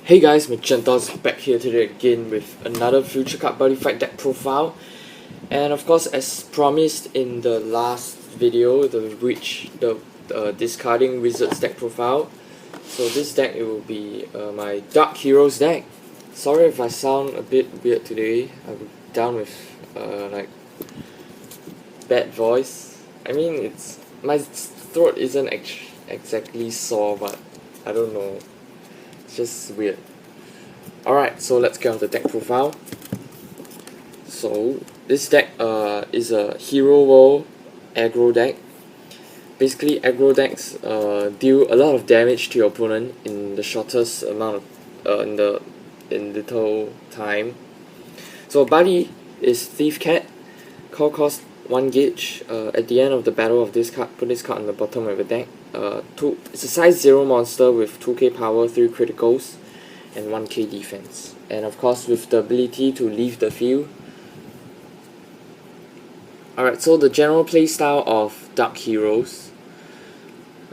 Hey guys, Magentos back here today again with another Future Card Buddyfight deck profile. And of course, as promised in the last video, the discarding wizards deck profile. So this deck, it will be my Darkhero's deck. Sorry if I sound a bit weird today. I'm down with like bad voice. I mean, it's my throat isn't exactly sore, but I don't know. It's just weird. Alright, so let's get on the deck profile. So this deck is a Hero World Aggro deck. Basically, aggro decks deal a lot of damage to your opponent in the shortest amount of in little time. So Buddy is Thief Cat. Call cost 1 gauge. At the end of the battle of this card, put this card on the bottom of the deck. It's a size 0 monster with 2k power, 3 criticals, and 1k defense. And of course, with the ability to leave the field. Alright, so the general playstyle of Darkheros.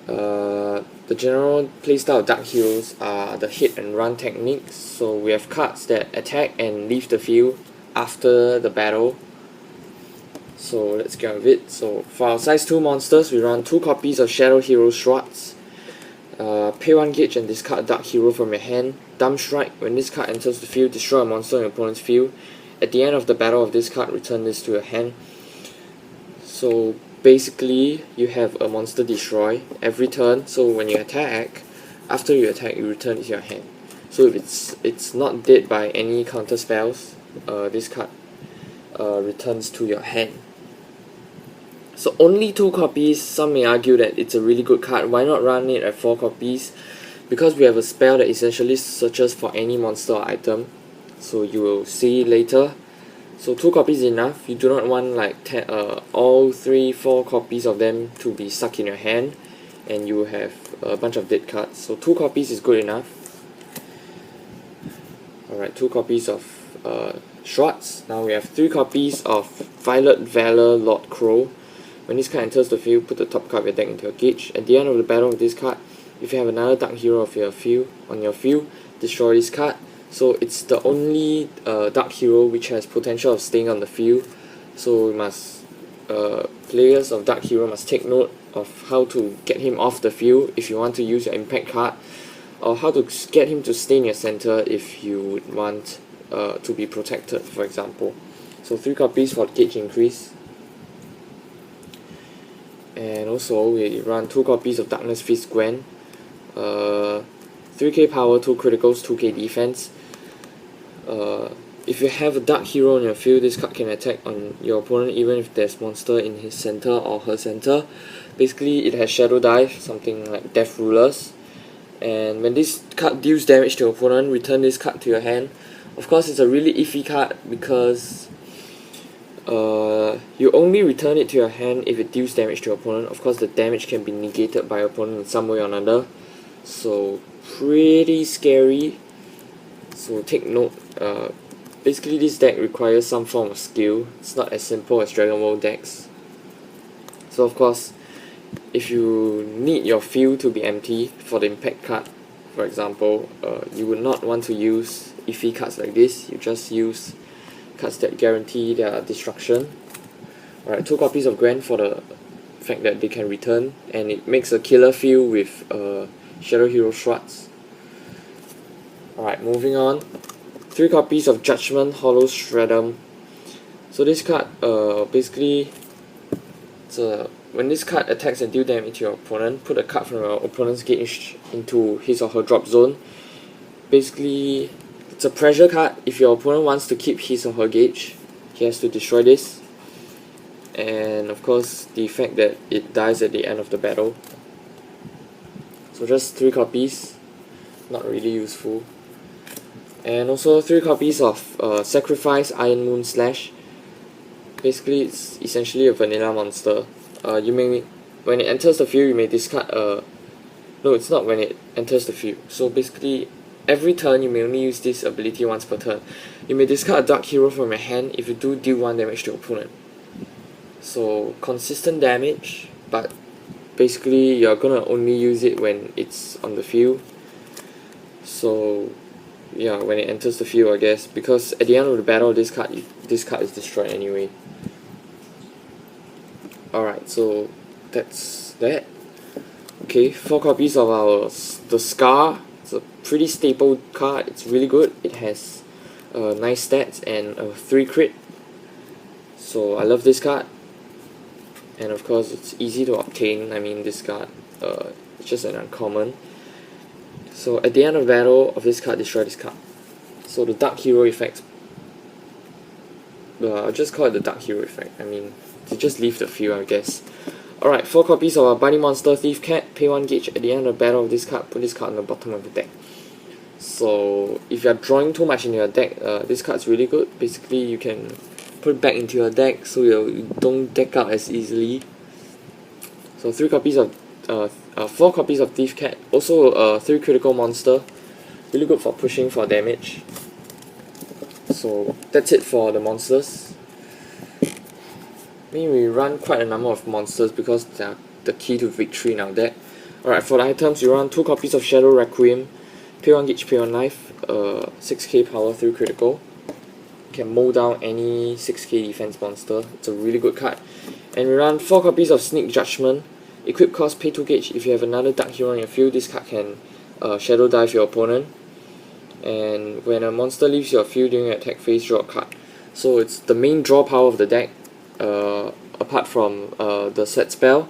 The general playstyle of Darkheros are the hit and run techniques. So we have cards that attack and leave the field after the battle. So let's get on with it. So for our size 2 monsters, we run 2 copies of Shadow Hero Swords. Pay 1 gauge and discard Darkhero from your hand. Dumb Strike. When this card enters the field, destroy a monster in your opponent's field. At the end of the battle of this card, return this to your hand. So basically, you have a monster destroy every turn. So when you attack, after you attack, you return it to your hand. So if it's not dead by any counter spells, this card returns to your hand. So only 2 copies. Some may argue that it's a really good card. Why not run it at 4 copies? Because we have a spell that essentially searches for any monster or item. So you will see later. So 2 copies is enough. You do not want like all 3-4 copies of them to be stuck in your hand, and you will have a bunch of dead cards. So 2 copies is good enough. Alright, 2 copies of Swords. Now we have 3 copies of Violet Valor Lord Crow. When this card enters the field, put the top card of your deck into your gauge. At the end of the battle of this card, if you have another Darkhero of your field on your field, destroy this card. So it's the only Darkhero which has potential of staying on the field. So we must players of Darkhero must take note of how to get him off the field if you want to use your impact card, or how to get him to stay in your center if you would want to be protected, for example. So 3 copies for gauge increase. And also we run 2 copies of Darkness Fist Gwen. 3k power, 2 criticals, 2k defense. If you have a Darkhero on your field, this card can attack on your opponent even if there's monster in his center or her center. Basically, it has Shadow Dive, something like Death Rulers. And when this card deals damage to your opponent, return this card to your hand. Of course, it's a really iffy card because you only return it to your hand if it deals damage to your opponent. Of course, the damage can be negated by your opponent in some way or another. So, pretty scary. So take note. Basically, this deck requires some form of skill. It's not as simple as Dragon Ball decks. So of course, if you need your field to be empty for the impact card, for example, you would not want to use iffy cards like this. You just use cards that guarantee their destruction. Alright, 2 copies of Gwen for the fact that they can return, and it makes a killer field with Shadow Hero Swords. Alright, moving on. 3 copies of Judgment Hollow Shreddum. So this card, basically, when this card attacks and deals damage to your opponent, put a card from your opponent's gauge into his or her drop zone. Basically, it's a pressure card. If your opponent wants to keep his or her gauge, he has to destroy this. And of course, the fact that it dies at the end of the battle. So just 3 copies, not really useful. And also 3 copies of Sacrifice Iron Moon Slash. Basically, it's essentially a vanilla monster. When it enters the field, you may discard no, it's not when it enters the field. So basically, every turn you may only use this ability once per turn. You may discard a Darkhero from your hand if you do deal 1 damage to your opponent. So consistent damage, but basically you're gonna only use it when it's on the field. So yeah, when it enters the field, I guess, because at the end of the battle, this card is destroyed anyway. Alright, so that's that. Okay, 4 copies of the Scar. It's a pretty staple card. It's really good. It has nice stats and a 3 crit. So I love this card. And of course, it's easy to obtain. I mean, this card, it's just an uncommon. So at the end of battle of this card, destroy this card. So the Darkhero effect. I'll just call it the Darkhero effect. I mean, to just leave the field, I guess. Alright, 4 copies of our Buddy Monster Thief Cat. Pay 1 gauge at the end of the battle of this card. Put this card on the bottom of the deck. So if you're drawing too much in your deck, this card's really good. Basically, you can put it back into your deck so you don't deck out as easily. So 4 copies of Thief Cat. Also 3 critical monster. Really good for pushing for damage. So that's it for the monsters. I mean, we run quite a number of monsters because they are the key to victory in our deck. Alright, for the items, you run 2 copies of Shadow Requiem, pay 1 gauge, pay 1 life, 6k power, 3 critical. You can mow down any 6k defense monster. It's a really good card. And we run 4 copies of Sneak Judgment, equip cost, pay 2 gauge. If you have another Darkhero on your field, this card can Shadow Dive your opponent. And when a monster leaves your field during your attack phase, draw a card. So it's the main draw power of the deck. Apart from the set spell.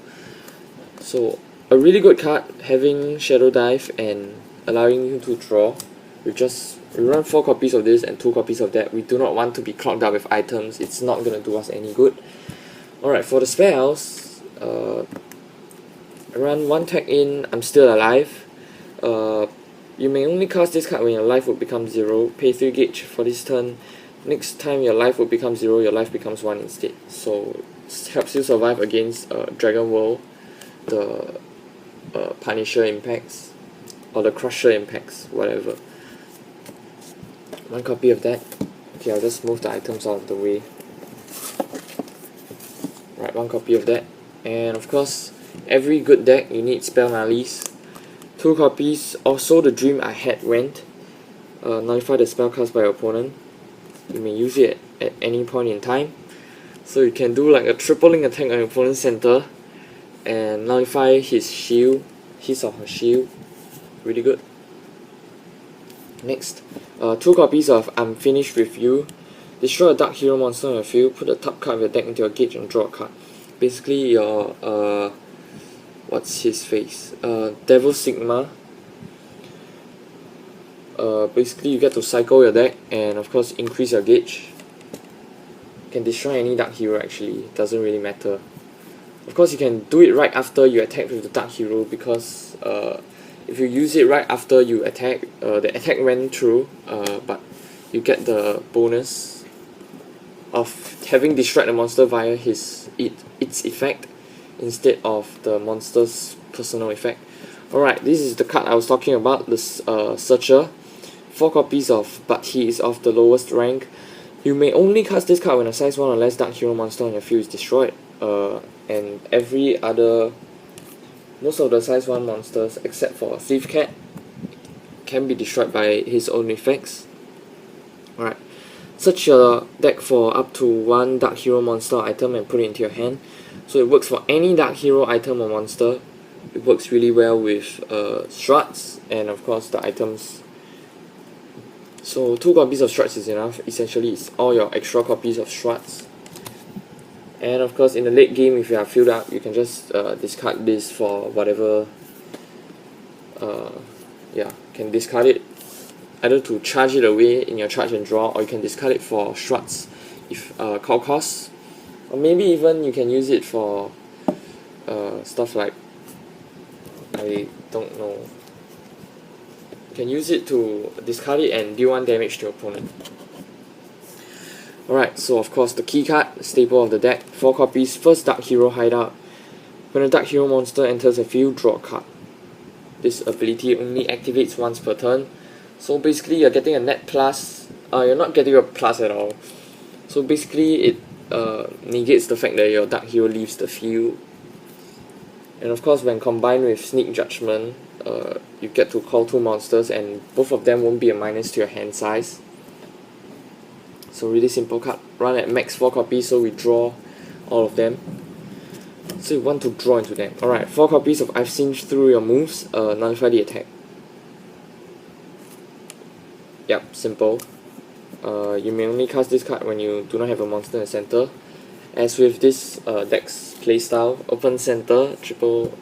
So a really good card, having Shadow Dive and allowing you to draw. We run 4 copies of this and 2 copies of that. We do not want to be clogged up with items. It's not gonna do us any good. Alright, for the spells, I run 1 tag in, I'm Still Alive. You may only cast this card when your life will become 0. Pay 3 gauge for this turn. Next time your life will become 0, your life becomes 1 instead. So it helps you survive against Dragon World, the Punisher impacts, or the Crusher impacts, whatever. 1 copy of that. Okay, I'll just move the items out of the way. Right, 1 copy of that. And of course, every good deck you need spell nullies. 2 copies. Also, the Dream I Had Went. Nullify the spell cast by your opponent. You may use it at any point in time. So you can do like a tripling attack on your opponent's center and nullify his shield, his or her shield. Really good. Next, 2 copies of I'm Finished With You. Destroy a Darkhero monster on your field, put the top card of your deck into your gauge and draw a card. Basically your what's his face? Devil Sigma. Basically you get to cycle your deck and of course increase your gauge. You can destroy any Darkhero actually, it doesn't really matter. Of course you can do it right after you attack with the Darkhero because if you use it right after you attack, the attack went through, but you get the bonus of having destroyed the monster via its effect instead of the monster's personal effect. Alright, this is the card I was talking about, the Searcher. 4 copies of, but he is of the lowest rank. You may only cast this card when a size 1 or less Darkhero monster on your field is destroyed. And most of the size 1 monsters, except for Thief Cat, can be destroyed by his own effects. Alright, search your deck for up to 1 Darkhero monster item and put it into your hand. So it works for any Darkhero item or monster. It works really well with Struts and of course the items. So 2 copies of Struts is enough. Essentially it's all your extra copies of Struts. And of course in the late game, if you are filled up, you can just discard this for whatever. Yeah, can discard it either to charge it away in your charge and draw, or you can discard it for Struts if call costs, or maybe even you can use it for stuff like, I don't know. You can use it to discard it and deal 1 damage to your opponent. Alright, so of course the key card, staple of the deck, 4 copies, first Darkhero Hideout. When a Darkhero monster enters the field, draw a card. This ability only activates once per turn. So basically you're getting a net plus, you're not getting a plus at all. So basically it negates the fact that your Darkhero leaves the field. And of course, when combined with Sneak Judgment, you get to call 2 monsters, and both of them won't be a minus to your hand size. So really simple card. Run at max 4 copies, so we draw all of them. So you want to draw into them. Alright, 4 copies of I've Seen Through Your Moves, nullify the attack. Yep, simple. You may only cast this card when you do not have a monster in the center. As with this deck's playstyle, open center, triple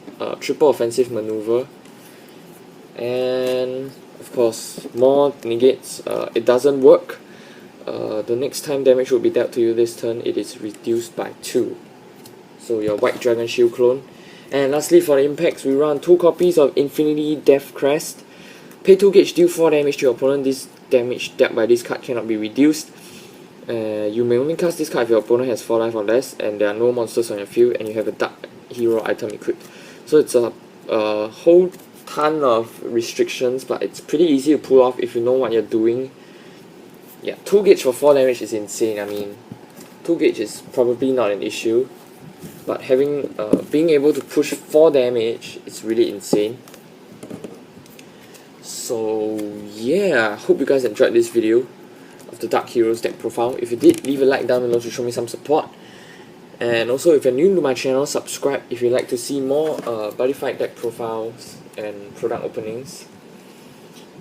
offensive maneuver, and of course more negates. It doesn't work. The next time damage will be dealt to you this turn, it is reduced by 2. So your White Dragon Shield clone. And lastly, for the impacts, we run 2 copies of Infinity Death Crest. Pay 2 gauge, deal 4 damage to your opponent. This damage dealt by this card cannot be reduced. You may only cast this card if your opponent has 4 life or less, and there are no monsters on your field, and you have a Darkhero item equipped. So it's a whole ton of restrictions, but it's pretty easy to pull off if you know what you're doing. Yeah, 2 gauge for 4 damage is insane. I mean, 2 gauge is probably not an issue, but being able to push 4 damage is really insane. So yeah, hope you guys enjoyed this video of the Darkhero's deck profile. If you did, leave a like down below to show me some support. And also, if you're new to my channel, subscribe if you'd like to see more Buddyfight deck profiles and product openings.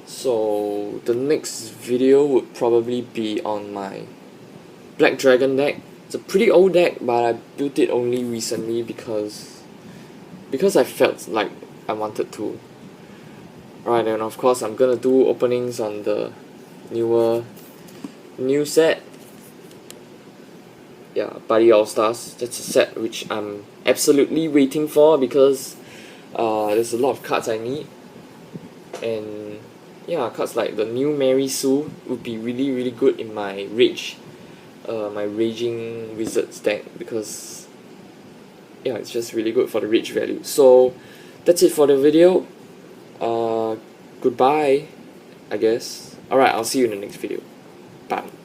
So the next video would probably be on my Black Dragon deck. It's a pretty old deck, but I built it only recently because I felt like I wanted to. Alright, and of course I'm gonna do openings on the new set. Yeah, Buddy All Stars. That's a set which I'm absolutely waiting for because there's a lot of cards I need, and yeah, cards like the new Mary Sue would be really good in my my Raging Wizards deck, because yeah, it's just really good for the rage value. So that's it for the video. Goodbye, I guess. Alright, I'll see you in the next video. Bye.